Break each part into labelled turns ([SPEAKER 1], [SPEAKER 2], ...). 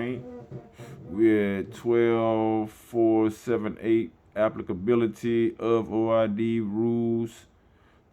[SPEAKER 1] right? We're at 12.478, applicability of OID rules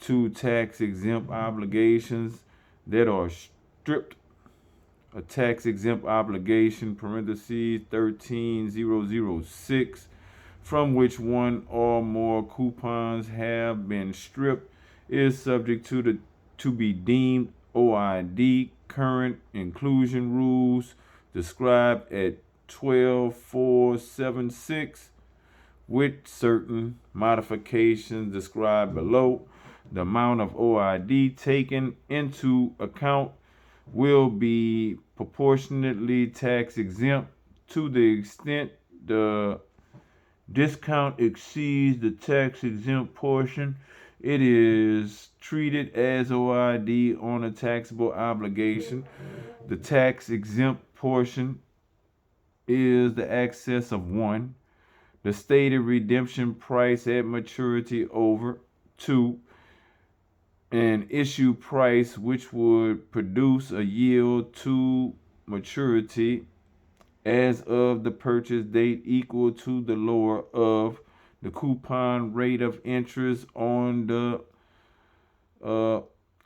[SPEAKER 1] to tax-exempt obligations that are stripped. A tax-exempt obligation, parentheses, 13006, from which one or more coupons have been stripped, is subject to be deemed OID. Current inclusion rules described at 12476, with certain modifications described below. The amount of OID taken into account will be proportionately tax exempt to the extent the discount exceeds the tax exempt portion. It is treated as OID on a taxable obligation. The tax exempt portion is the excess of 1, the stated redemption price at maturity, over 2, an issue price which would produce a yield to maturity as of the purchase date equal to the lower of the coupon rate of interest on the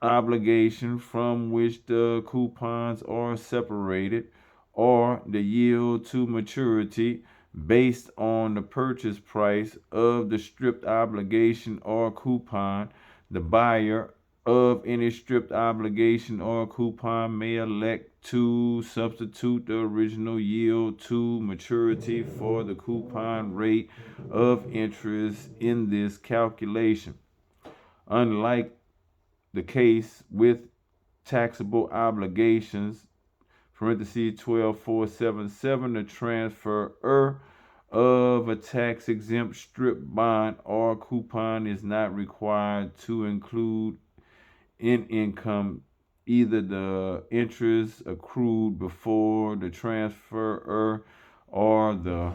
[SPEAKER 1] obligation from which the coupons are separated, or the yield to maturity based on the purchase price of the stripped obligation or coupon. The buyer of any stripped obligation or coupon may elect to substitute the original yield to maturity for the coupon rate of interest in this calculation. Unlike the case with taxable obligations, parentheses 12477, the transferor of a tax-exempt strip bond or coupon is not required to include in income either the interest accrued before the transferor or the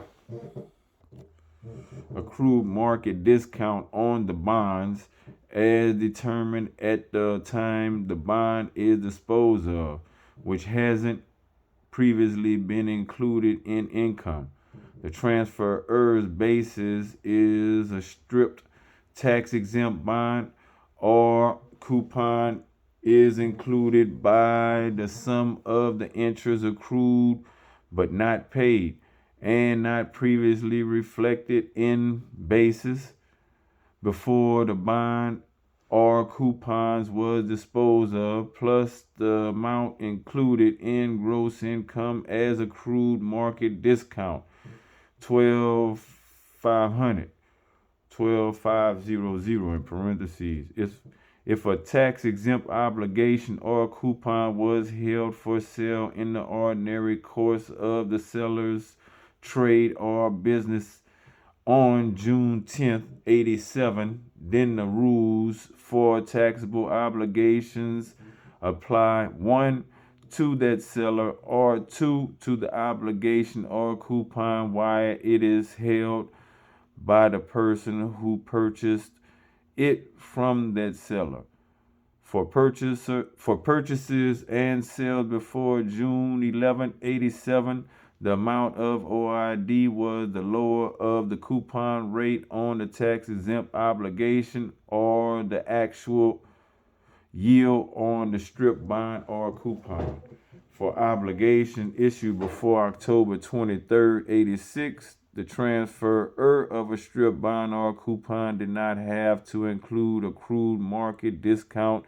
[SPEAKER 1] accrued market discount on the bonds as determined at the time the bond is disposed of, which hasn't previously been included in income. The transferor's basis is a stripped tax-exempt bond or coupon is included by the sum of the interest accrued but not paid and not previously reflected in basis before the bond or coupons was disposed of, plus the amount included in gross income as accrued market discount, 12,500, 12,500 in parentheses. If a tax-exempt obligation or coupon was held for sale in the ordinary course of the seller's trade or business on June 10th, 87, then the rules for taxable obligations apply: 1, to that seller, or 2, to the obligation or coupon while it is held by the person who purchased it from that seller. For purchases and sales before June 11, 87, the amount of OID was the lower of the coupon rate on the tax-exempt obligation or the actual yield on the strip bond or coupon. For obligation issued before October 23, 86, the transferor of a strip bond or coupon did not have to include accrued market discount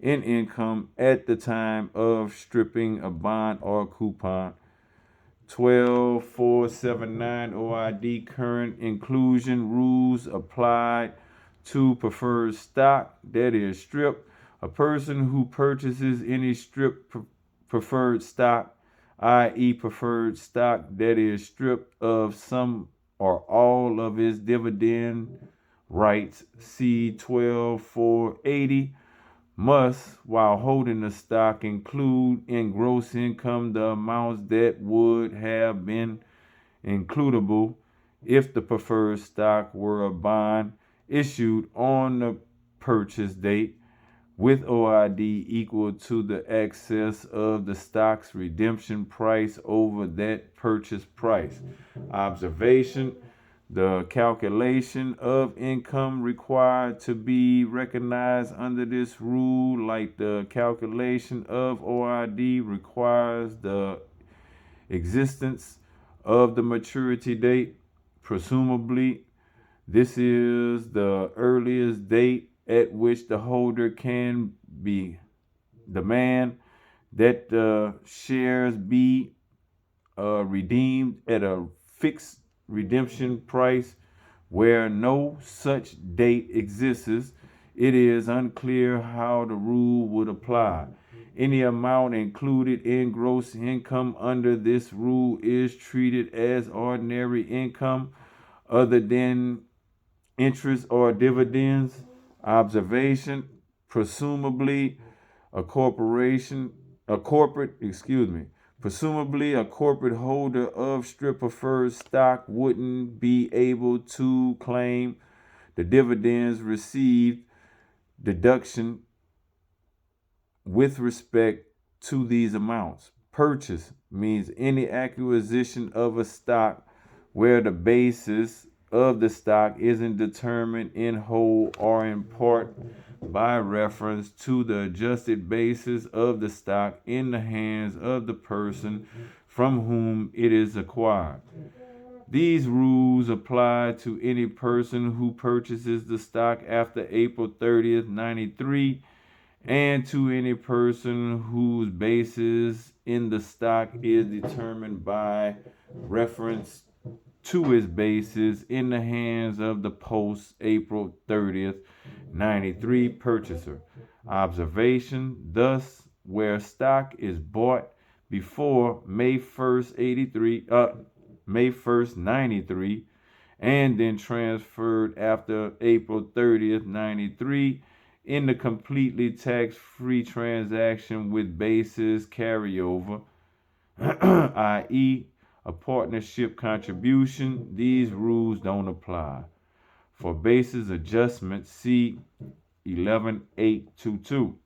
[SPEAKER 1] in income at the time of stripping a bond or coupon. 12479 OID current inclusion rules applied to preferred stock that is stripped. A person who purchases any stripped preferred stock, i.e. preferred stock that is stripped of some or all of its dividend rights, see 12480, must, while holding the stock, include in gross income the amounts that would have been includable if the preferred stock were a bond issued on the purchase date, with OID equal to the excess of the stock's redemption price over that purchase price. Observation: the calculation of income required to be recognized under this rule, like the calculation of OID, requires the existence of the maturity date. Presumably, this is the earliest date at which the holder can be demand that the shares be redeemed at a fixed redemption price. Where no such date exists, it is unclear how the rule would apply. Any amount included in gross income under this rule is treated as ordinary income other than interest or dividends. Observation: presumably a presumably a corporate holder of strip preferred stock wouldn't be able to claim the dividends received deduction with respect to these amounts. Purchase means any acquisition of a stock where the basis of the stock isn't determined in whole or in part by reference to the adjusted basis of the stock in the hands of the person from whom it is acquired. These rules apply to any person who purchases the stock after April 30th, 93, and to any person whose basis in the stock is determined by reference to his basis in the hands of the post-April 30th, 93 purchaser. Observation: thus, where stock is bought before May 1st, 93, and then transferred after April 30th, 93, in the completely tax-free transaction with basis carryover, i.e., a partnership contribution, these rules don't apply. For basis adjustment, see 11.822.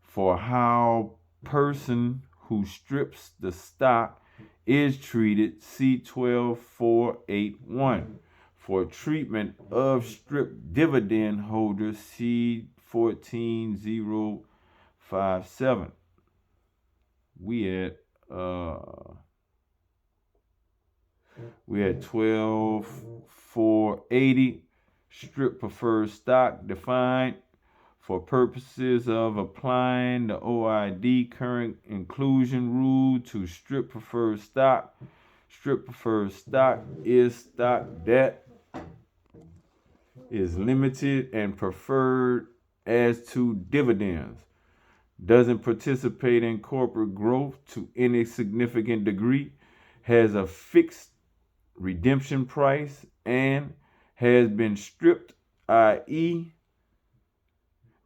[SPEAKER 1] For how person who strips the stock is treated, see 12.481. For treatment of strip dividend holders, see 14.057. We had 12.480. Strip preferred stock defined for purposes of applying the OID current inclusion rule to strip preferred stock. Strip preferred stock is stock that is limited and preferred as to dividends, doesn't participate in corporate growth to any significant degree, has a fixed redemption price, and has been stripped, i.e.,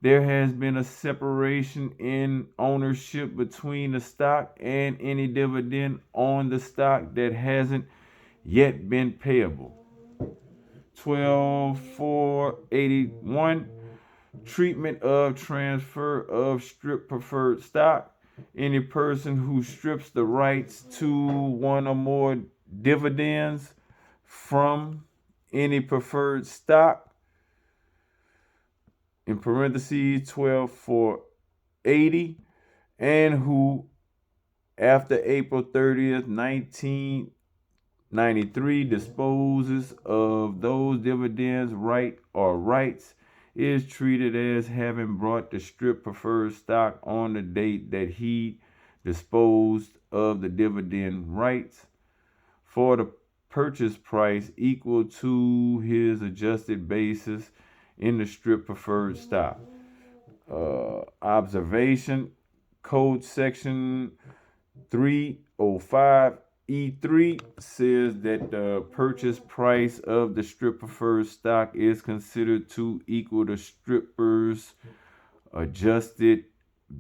[SPEAKER 1] there has been a separation in ownership between the stock and any dividend on the stock that hasn't yet been payable. 12.481. Treatment of transfer of strip preferred stock. Any person who strips the rights to one or more dividends from any preferred stock, in parentheses 12.480, and who after April 30th, 1993 disposes of those dividends right or rights, is treated as having brought the strip preferred stock on the date that he disposed of the dividend rights for the purchase price equal to his adjusted basis in the strip preferred stock. Observation: Code Section 305E3 says that the purchase price of the strip preferred stock is considered to equal the stripper's adjusted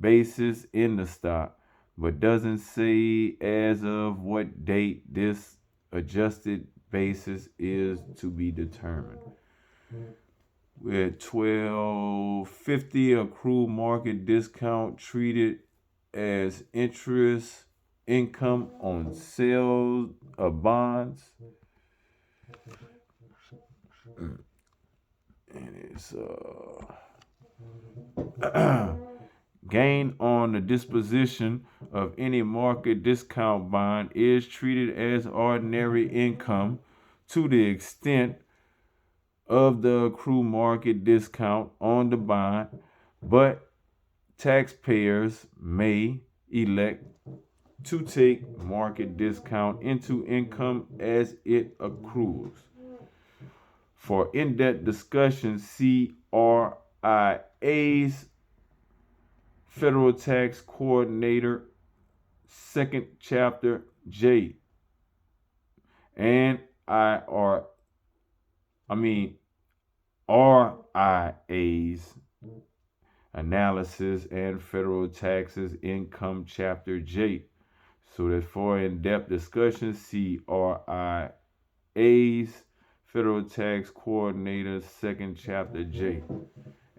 [SPEAKER 1] basis in the stock, but doesn't say as of what date this adjusted basis is to be determined. We're at 1250. Accrued market discount treated as interest income on sales of bonds. And it's gain on the disposition of any market discount bond is treated as ordinary income to the extent of the accrued market discount on the bond, but taxpayers may elect to take market discount into income as it accrues. For in-depth discussion, see RIA's Federal Tax Coordinator, 2nd Chapter J, and RIA's Analysis and Federal Taxes Income Chapter J. So that for in-depth discussion, see RIA's Federal Tax Coordinator, 2nd Chapter J,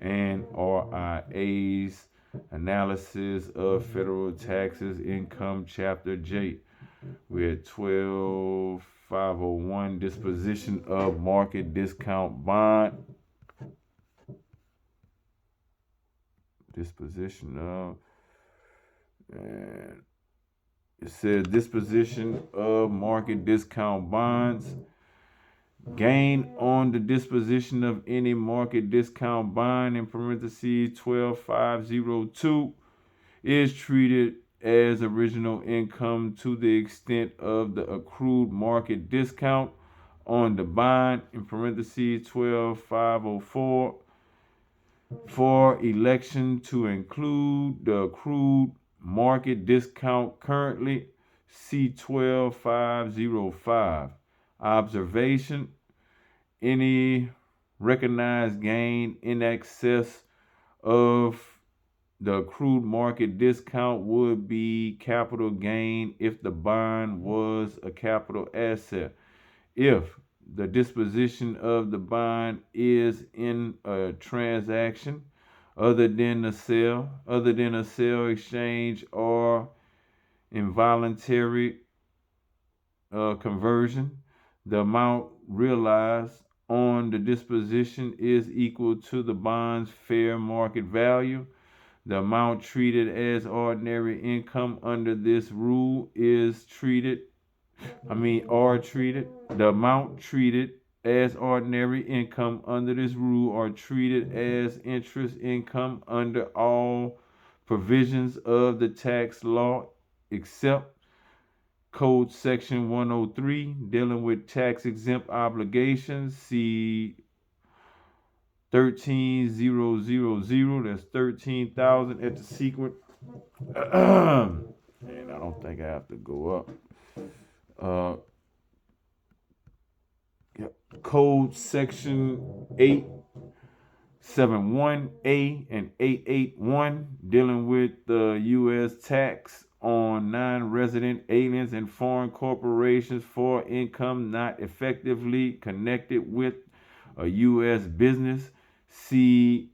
[SPEAKER 1] and RIA's Analysis of Federal Taxes Income Chapter J. We're at 12501, disposition of market discount bond. Disposition of, and it says disposition of market discount bonds. Gain on the disposition of any market discount bond, in parentheses 12502, is treated as original income to the extent of the accrued market discount on the bond, in parentheses 12504. For election to include the accrued market discount currently, see 12505. Observation: any recognized gain in excess of the accrued market discount would be capital gain if the bond was a capital asset. If the disposition of the bond is in a transaction other than a sale, exchange, or involuntary conversion, the amount realized on the disposition is equal to the bond's fair market value. The amount treated as ordinary income under this rule is treated. The amount treated as ordinary income under this rule are treated as interest income under all provisions of the tax law, except Code Section 103, dealing with tax-exempt obligations. See 13,000, that's 13,000 at the sequence. And I don't think I have to go up. Code Section 871A and 881, dealing with the U.S. tax on non-resident aliens and foreign corporations for income not effectively connected with a U.S. business. See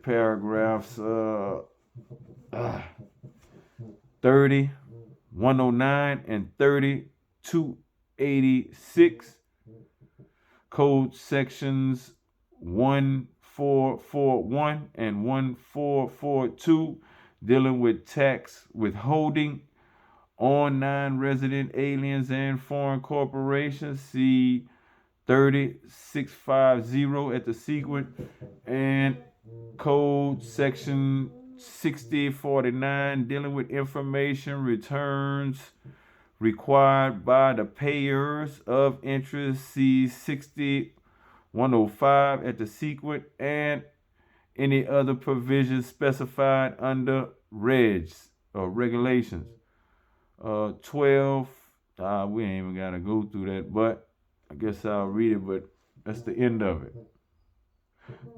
[SPEAKER 1] paragraphs 30, 109, and 3286. Code sections 1441 and 1442, dealing with tax withholding on non-resident aliens and foreign corporations. See 3650 at the sequence, and Code Section 6049, dealing with information returns required by the payers of interest. See 6105 at the sequence, and any other provisions specified under regs or regulations. 12, we ain't even got to go through that, but I guess I'll read it, but that's the end of it.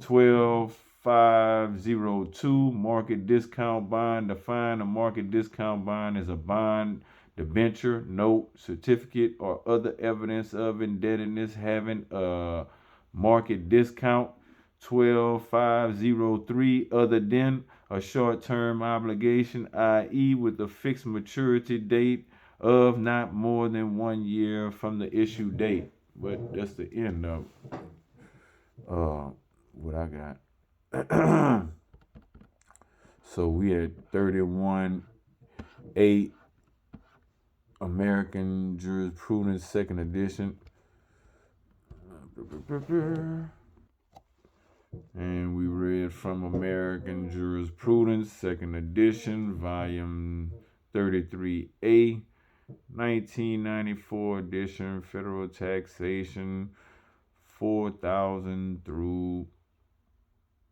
[SPEAKER 1] 12502, market discount bond. Define a market discount bond as a bond debenture, note, certificate, or other evidence of indebtedness having a market discount. 12503, other than a short-term obligation, i.e. with a fixed maturity date of not more than 1 year from the issue date. But that's the end of what I got. So we had 31-8 American Jurisprudence, second edition. And we read from American Jurisprudence, second edition, volume 33A, 1994 edition, federal taxation 4,000 through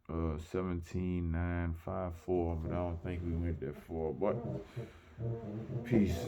[SPEAKER 1] 17954, but I don't think we went that far. But peace.